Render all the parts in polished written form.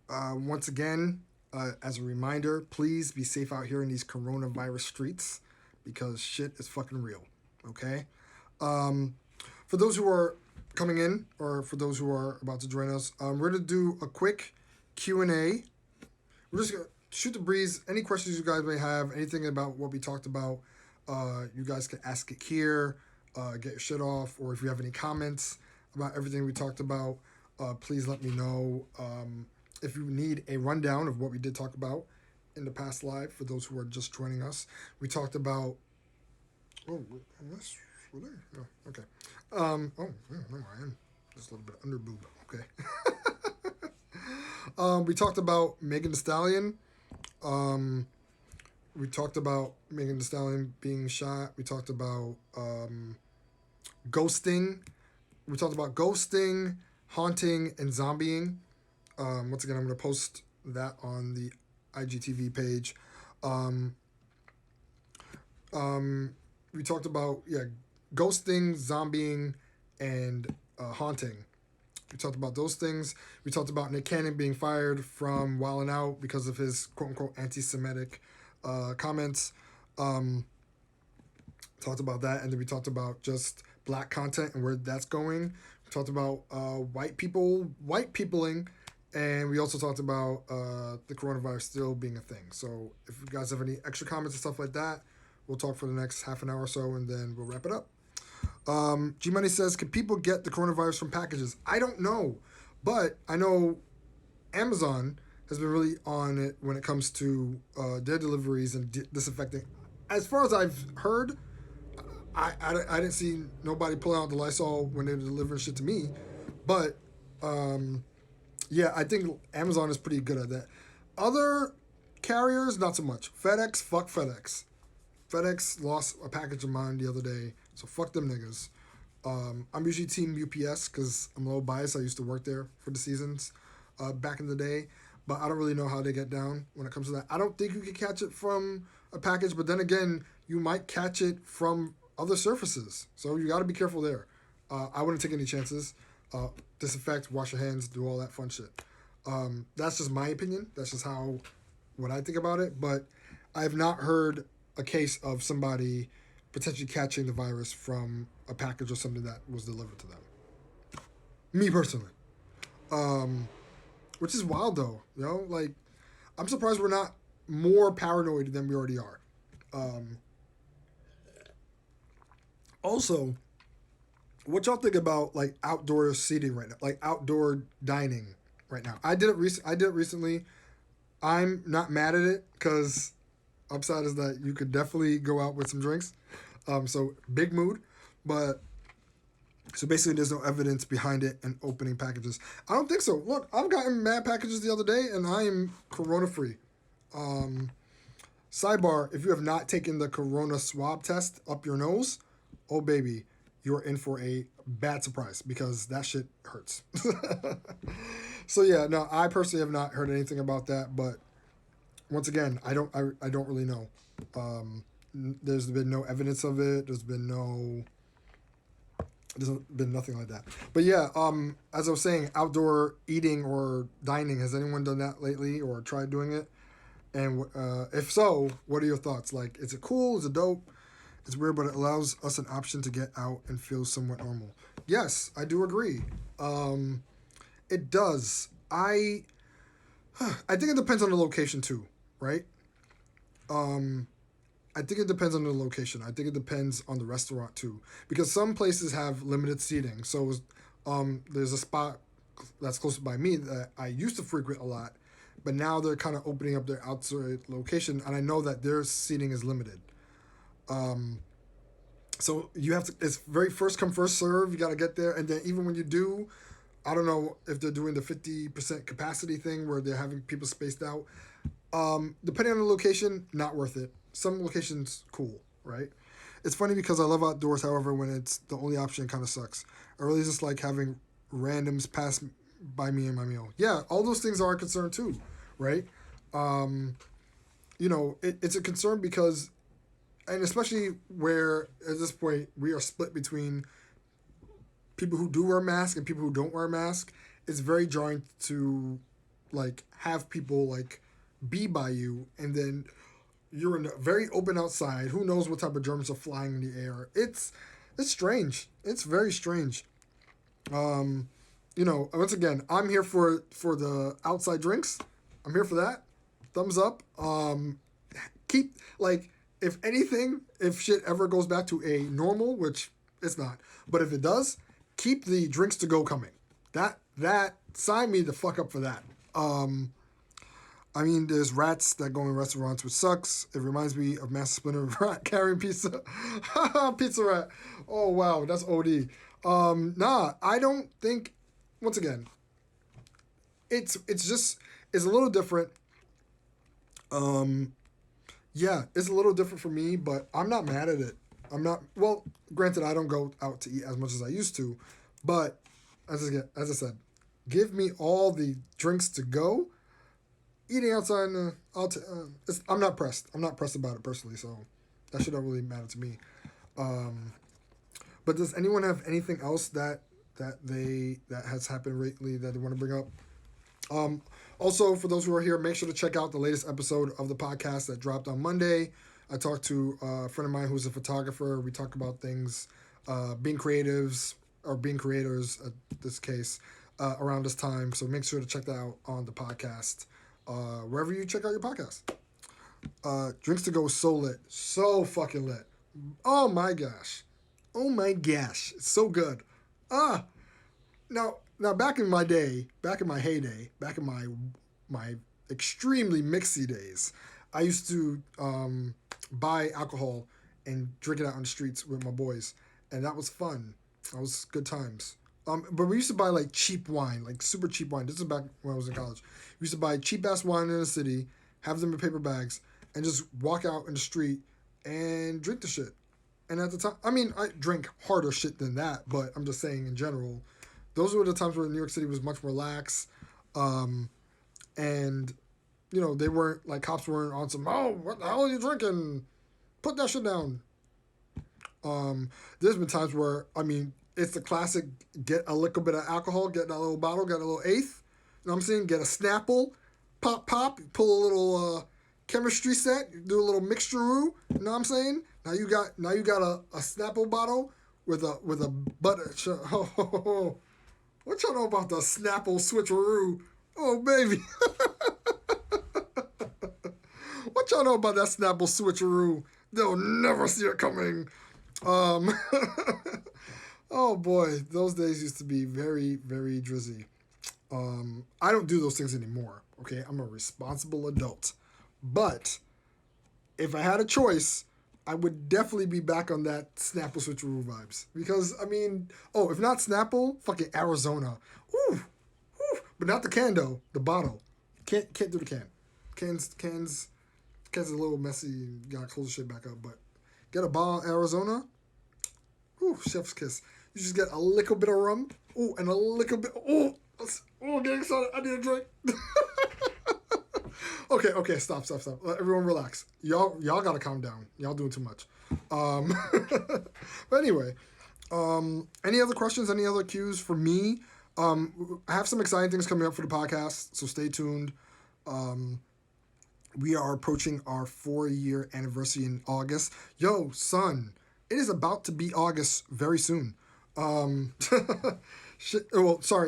Once again, as a reminder, please be safe out here in these coronavirus streets because shit is fucking real. Okay? Um, for those who are coming in or for those who are about to join us, we're going to do a quick Q&A. We're just going to shoot the breeze. Any questions you guys may have, anything about what we talked about, you guys can ask it here, get your shit off, or if you have any comments about everything we talked about, please let me know. If you need a rundown of what we did talk about in the past live, for those who are just joining us, we talked about. Oh, that's well, there. Oh, okay. Oh, yeah, no, I am just a little bit under boob. Okay. We talked about Megan Thee Stallion. Um, we talked about Megan Thee Stallion being shot. We talked about ghosting. We talked about ghosting, haunting, and zombieing. Once again, I'm going to post that on the IGTV page. Um, we talked about ghosting, zombieing, and haunting. We talked about those things. We talked about Nick Cannon being fired from Wild 'N Out because of his quote unquote anti-Semitic comments. Um, talked about that, and then we talked about just black content and where that's going. We talked about white peopling, and we also talked about the coronavirus still being a thing. So if you guys have any extra comments and stuff like that, we'll talk for the next half an hour or so, and then we'll wrap it up. G Money says, can people get the coronavirus from packages? I don't know, but I know Amazon has been really on it when it comes to their deliveries and disinfecting. As far as I've heard, I didn't see nobody pulling out the Lysol when they were delivering shit to me, but yeah, I think Amazon is pretty good at that. Other carriers, not so much. FedEx, fuck FedEx. FedEx lost a package of mine the other day, so fuck them niggas. I'm usually team UPS because I'm a little biased. I used to work there for the seasons back in the day, but I don't really know how they get down when it comes to that. I don't think you can catch it from a package, but then again, you might catch it from other surfaces, so you got to be careful there. I wouldn't take any chances. Disinfect, wash your hands, do all that fun shit. That's just my opinion. That's just what I think about it, but I have not heard a case of somebody potentially catching the virus from a package or something that was delivered to them. Me personally. Which is wild though, like I'm surprised we're not more paranoid than we already are. Um, Also, what y'all think about like outdoor seating right now, like outdoor dining right now? I did it recently. I'm not mad at it because upside is that you could definitely go out with some drinks. So big mood, but so basically there's no evidence behind it and opening packages. I don't think so. Look, I've gotten mad packages the other day and I am corona free. Um, Sidebar: if you have not taken the corona swab test up your nose, oh baby, you're in for a bad surprise because that shit hurts. So yeah, no, I personally have not heard anything about that, but once again, I don't really know. Um, there's been no evidence of it. There's been nothing like that. But yeah, as I was saying, outdoor eating or dining, has anyone done that lately or tried doing it? And if so, what are your thoughts? Like, is it cool? Is it dope? It's weird, but it allows us an option to get out and feel somewhat normal. Yes, I do agree. It does. I think it depends on the location too, right? Um, I think it depends on the location. I think it depends on the restaurant too, because some places have limited seating. So, there's a spot that's close by me that I used to frequent a lot, but now they're kind of opening up their outside location, and I know that their seating is limited. Um, so you have to. It's very first come first serve. You got to get there, and then even when you do, I don't know if they're doing the 50% capacity thing where they're having people spaced out. Depending on the location, not worth it. Some locations, cool, right? It's funny because I love outdoors. However, when it's the only option, it kind of sucks. I really just like having randoms pass by me and my meal. Yeah, all those things are a concern too, right? Um, it's a concern because, and especially where at this point we are split between people who do wear masks and people who don't wear masks. It's very jarring to like have people like be by you, and then you're in a very open outside. Who knows what type of germs are flying in the air? It's strange. It's very strange. Um, once again, I'm here for the outside drinks. I'm here for that. Thumbs up. Keep like if anything, if shit ever goes back to a normal, which it's not, but if it does, keep the drinks to go coming. That sign me the fuck up for that. Um, I mean, there's rats that go in restaurants, which sucks. It reminds me of Master Splinter rat carrying pizza. Pizza rat. Oh, wow, that's OD. Nah, I don't think, once again, it's a little different. Um, yeah, it's a little different for me, but I'm not mad at it. I'm not, well, granted, I don't go out to eat as much as I used to, but as I said, give me all the drinks to go. Eating outside, I'm not pressed. I'm not pressed about it personally, so that should not really matter to me. Um, but does anyone have anything else that has happened lately that they want to bring up? Um, Also, for those who are here, make sure to check out the latest episode of the podcast that dropped on Monday. I talked to a friend of mine who's a photographer. We talk about things, being creatives or being creators, this case, around this time. So make sure to check that out on the podcast, wherever you check out your podcast. Drinks to Go is so lit. So fucking lit. Oh my gosh. Oh my gosh. It's so good. Ah, now, back in my day, back in my heyday, back in my extremely mixy days, I used to buy alcohol and drink it out on the streets with my boys, and that was fun. That was good times. But we used to buy like cheap wine, like super cheap wine. This is back when I was in college. We used to buy cheap ass wine in the city, have them in paper bags, and just walk out in the street and drink the shit. And at the time, I mean, I drink harder shit than that, but I'm just saying in general, those were the times where New York City was much more lax, um, and they weren't like cops weren't on some, oh, what the hell are you drinking? Put that shit down. There's been times where, I mean, it's the classic: get a little bit of alcohol, get that little bottle, get a little eighth. You know what I'm saying? Get a Snapple, pop, pull a little chemistry set, do a little mixture. You know what I'm saying? Now you got a Snapple bottle with a butter. Oh, what y'all know about the Snapple switcheroo? Oh, baby. What y'all know about that Snapple switcheroo? They'll never see it coming. Um, oh, boy. Those days used to be very, very drizzy. I don't do those things anymore, okay? I'm a responsible adult. But if I had a choice, I would definitely be back on that Snapple switcheroo vibes. Because, I mean, if not Snapple, fucking Arizona. Ooh, ooh. But not the can, though. The bottle. Can't do the can. Cans a little messy. You gotta close the shit back up. But get a bottle of Arizona. Ooh, chef's kiss. You just get a little bit of rum. Ooh, and a little bit. Oh, getting excited. I need a drink. Okay, stop. Everyone relax. Y'all gotta calm down. Y'all doing too much. But anyway, any other questions? Any other cues for me? I have some exciting things coming up for the podcast, so stay tuned. We are approaching our 4-year anniversary in August. Yo, son, it is about to be August very soon. Sorry,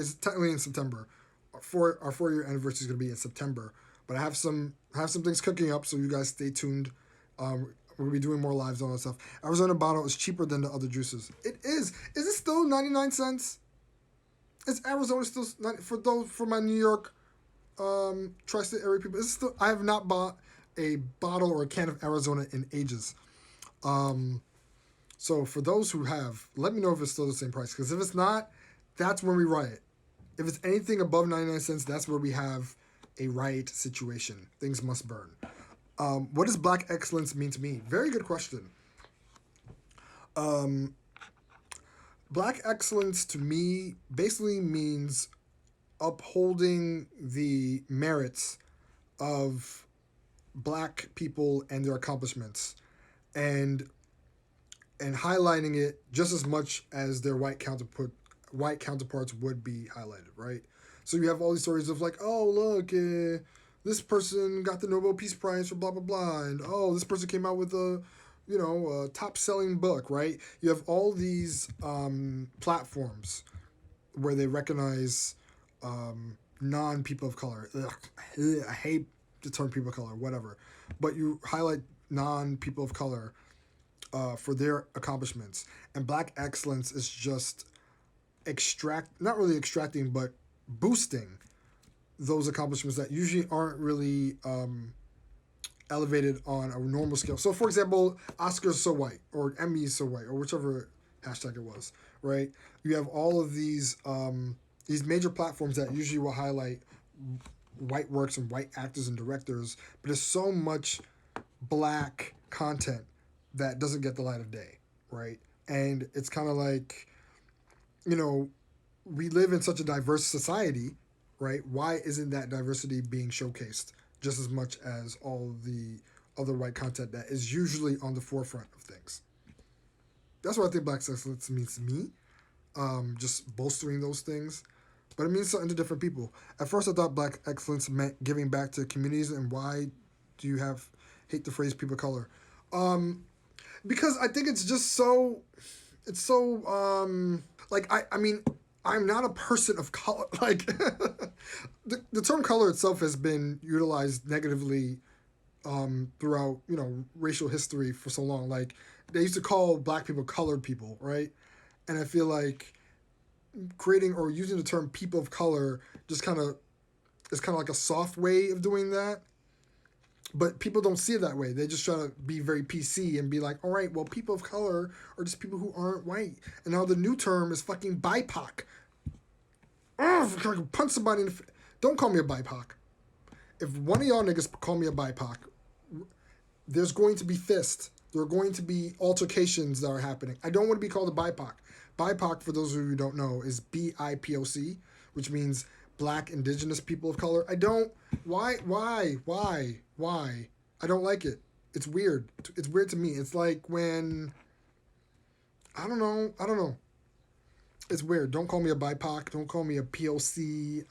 it's technically in September. Our 4-year anniversary is gonna be in September. But I have some things cooking up, so you guys stay tuned. We're gonna be doing more lives on that stuff. Arizona bottle is cheaper than the other juices. It is. Is it still 99 cents? Is Arizona still for my New York tri-state area people? Is it still? I have not bought a bottle or a can of Arizona in ages. So for those who have, let me know if it's still the same price. Because if it's not, that's when we riot. If it's anything above 99 cents, that's where we have a riot situation. Things must burn. What does black excellence mean to me? Very good question. Black excellence to me basically means upholding the merits of black people and their accomplishments, and highlighting it just as much as their white counterparts would be highlighted, right? So you have all these stories of like, oh look, this person got the Nobel Peace Prize for blah blah blah, and oh this person came out with a, a top selling book, right? You have all these platforms where they recognize non people of color. Ugh, I hate the term people of color, whatever, but you highlight non people of color for their accomplishments, and Black excellence is just not really extracting, but boosting those accomplishments that usually aren't really elevated on a normal scale. So, for example, Oscars so white, or Emmys so white, or whichever hashtag it was, right? You have all of these major platforms that usually will highlight white works and white actors and directors, but there's so much Black content that doesn't get the light of day, right? And it's kind of like, we live in such a diverse society, right? Why isn't that diversity being showcased just as much as all the other white content that is usually on the forefront of things? That's what I think Black excellence means to me. Just bolstering those things. But it means something to different people. At first, I thought Black excellence meant giving back to communities, and why do you hate the phrase people of color? Because I think it's just so, like, I mean, I'm not a person of color. Like, the term color itself has been utilized negatively throughout, racial history for so long. Like, they used to call Black people colored people, right? And I feel like creating or using the term people of color just is kind of like a soft way of doing that. But people don't see it that way. They just try to be very PC and be like, all right, well, people of color are just people who aren't white. And now the new term is fucking BIPOC. Ugh, I can punch somebody in the face. Don't call me a BIPOC. If one of y'all niggas call me a BIPOC, there's going to be fists. There are going to be altercations that are happening. I don't want to be called a BIPOC. BIPOC, for those of you who don't know, is BIPOC, which means Black Indigenous People of Color. I don't... Why? I don't like it. It's weird. It's weird to me. It's like when... I don't know. It's weird. Don't call me a BIPOC. Don't call me a POC.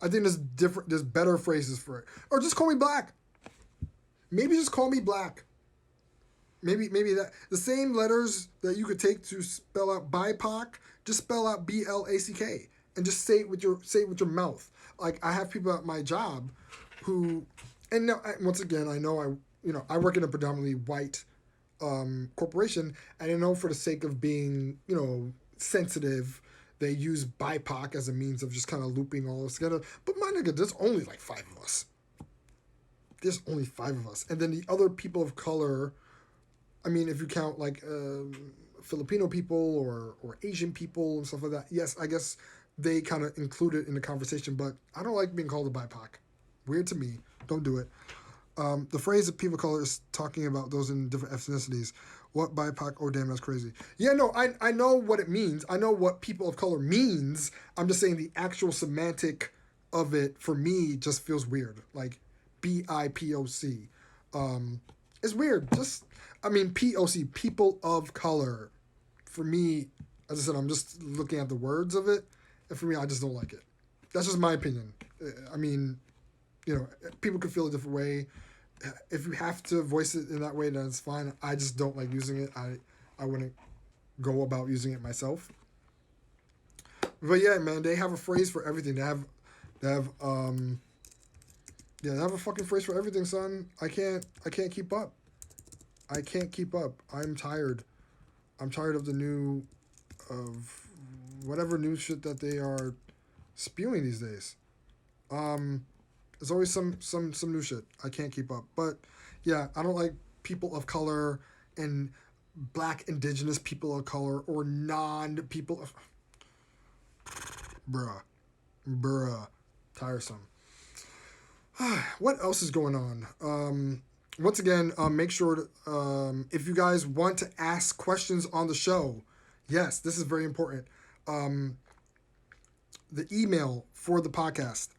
I think there's better phrases for it. Or just call me Black. Maybe just call me Black. Maybe that the same letters that you could take to spell out BIPOC, just spell out BLACK, and just say it with your mouth. Like, I have people at my job who, and now once again, I know I work in a predominantly white corporation, and I know for the sake of being sensitive, they use BIPOC as a means of just kind of looping all this together. But my nigga, there's only like 5 of us. There's only 5 of us, and then the other people of color. I mean, if you count like Filipino people or Asian people and stuff like that, yes, I guess they kind of include it in the conversation, but I don't like being called a BIPOC. Weird to me. Don't do it. The phrase that people of color is talking about those in different ethnicities. What BIPOC? Oh, damn, that's crazy. Yeah, no, I know what it means. I know what people of color means. I'm just saying the actual semantic of it, for me, just feels weird. Like, BIPOC. It's weird. POC, people of color. For me, as I said, I'm just looking at the words of it, and for me, I just don't like it. That's just my opinion. I mean, people could feel a different way. If you have to voice it in that way, then it's fine. I just don't like using it. I wouldn't go about using it myself. But yeah, man, they have a phrase for everything. They have a fucking phrase for everything, son. I can't keep up. I can't keep up. I'm tired. I'm tired of whatever new shit that they are spewing these days. There's always some new shit. I can't keep up. But yeah, I don't like people of color and Black Indigenous people of color or non-people of... Bruh. Tiresome. What else is going on? Once again, make sure to, if you guys want to ask questions on the show, yes, this is very important. The email for the podcast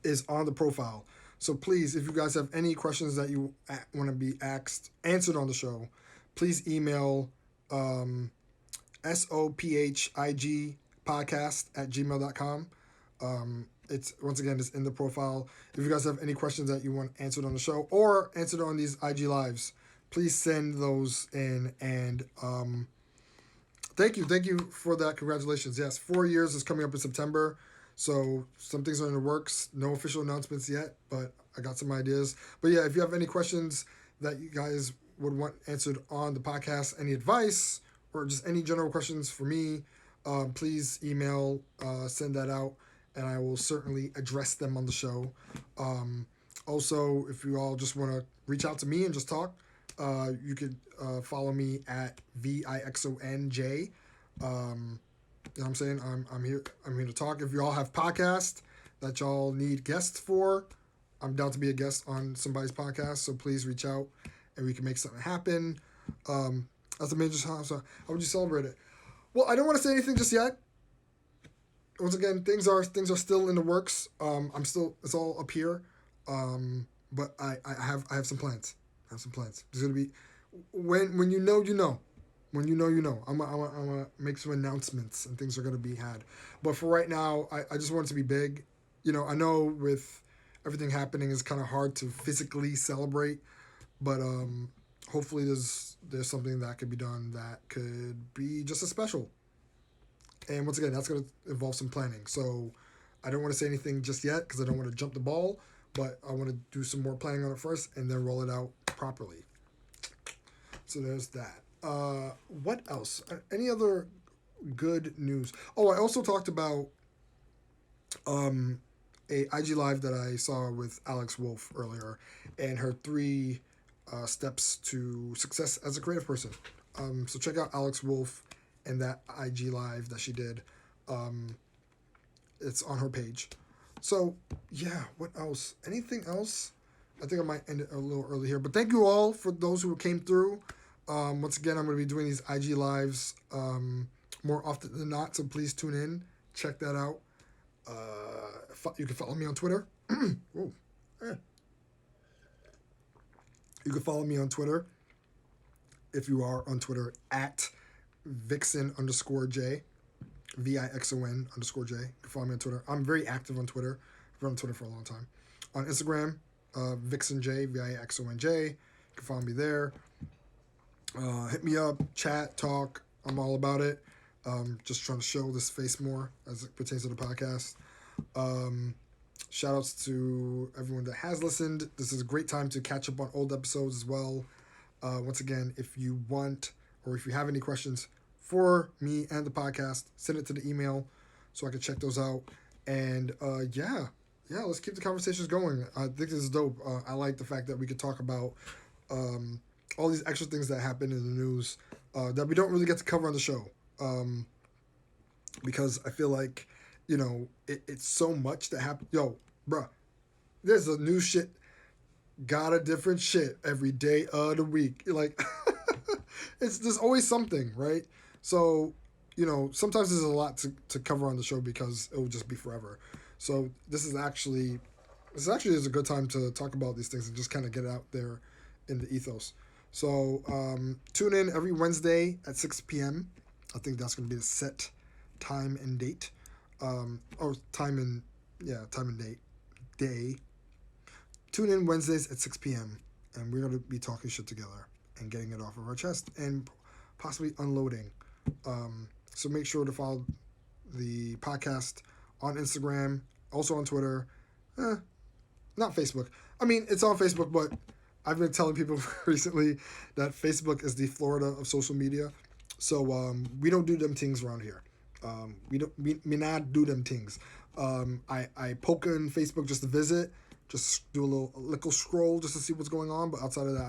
is on the profile. So please, if you guys have any questions that you want to be answered on the show, please email sophigpodcast sophigpodcast@gmail.com. It's once again, it's in the profile. If you guys have any questions that you want answered on the show or answered on these IG lives, please send those in. And thank you for that. Congratulations. Yes, 4 years is coming up in September, so some things are in the works. No official announcements yet, but I got some ideas. But yeah, if you have any questions that you guys would want answered on the podcast, any advice or just any general questions for me, please email, send that out, and I will certainly address them on the show. Also, if you all just want to reach out to me and just talk, you could follow me at VIXONJ. You know what I'm saying? I'm here to talk. If you all have podcasts that y'all need guests for, I'm down to be a guest on somebody's podcast. So please reach out and we can make something happen. That's a major time. So how would you celebrate it? Well, I don't want to say anything just yet. Once again, things are still in the works. It's all up here. But I have some plans. I have some plans. There's gonna be when you know you know. When you know you know. I'm gonna make some announcements and things are gonna be had. But for right now, I just want it to be big. You know, I know with everything happening, it's kind of hard to physically celebrate, but hopefully there's something that could be done that could be just as special. And once again, that's going to involve some planning. So I don't want to say anything just yet because I don't want to jump the ball, but I want to do some more planning on it first and then roll it out properly. So there's that. What else? Any other good news? Oh, I also talked about a IG live that I saw with Alex Wolf earlier and her 3 steps to success as a creative person. So check out Alex Wolf and that IG live that she did. It's on her page. So yeah, what else? Anything else? I think I might end it a little early here, but thank you all for those who came through. Once again, I'm going to be doing these IG lives more often than not, so please tune in, check that out. You can follow me on Twitter. Whoa. You can follow me on Twitter if you are on Twitter at Vixen_J, VIXON_J. You can follow me on Twitter. I'm very active on Twitter. I've been on Twitter for a long time. On Instagram, VixenJ, VIXONJ. You can follow me there. Hit me up, chat, talk. I'm all about it. Just trying to show this face more as it pertains to the podcast. Shout outs to everyone that has listened. This is a great time to catch up on old episodes as well. Once again, if you want or if you have any questions for me and the podcast, send it to the email so I can check those out. And yeah, let's keep the conversations going. I think this is dope. I like the fact that we could talk about all these extra things that happen in the news that we don't really get to cover on the show. Because I feel like, you know, it's so much that happens. Yo, bruh, there's a new shit, got a different shit every day of the week. Like, there's always something, right? So, you know, sometimes there's a lot to cover on the show because it will just be forever. So this actually is a good time to talk about these things and just kind of get it out there in the ethos. So tune in every Wednesday at 6 p.m. I think that's going to be the set time and date. Time and date. Day. Tune in Wednesdays at 6 p.m. and we're going to be talking shit together and getting it off of our chest and possibly unloading. So make sure to follow the podcast on Instagram, also on Twitter. Not Facebook. I mean, it's on Facebook, but I've been telling people recently that Facebook is the Florida of social media. So we don't do them things around here. We not do them things. I poke in Facebook just to visit, just do a little scroll just to see what's going on. But outside of that,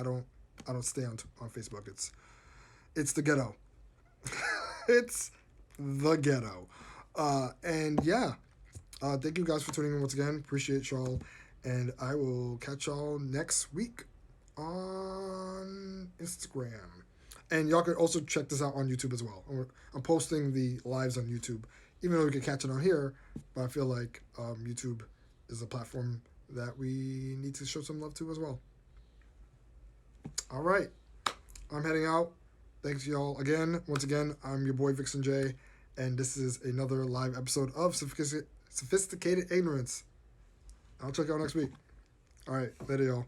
I don't stay on Facebook. It's the ghetto. It's the ghetto. And yeah, thank you guys for tuning in once again. Appreciate y'all, and I will catch y'all next week on Instagram. And y'all can also check this out on YouTube as well. I'm posting the lives on YouTube, even though we can catch it on here. But I feel like YouTube is a platform that we need to show some love to as well. All right. I'm heading out. Thanks, y'all. Once again, I'm your boy, Vixen J. And this is another live episode of Sophisticated Ignorance. I'll check you out next week. All right, later, y'all.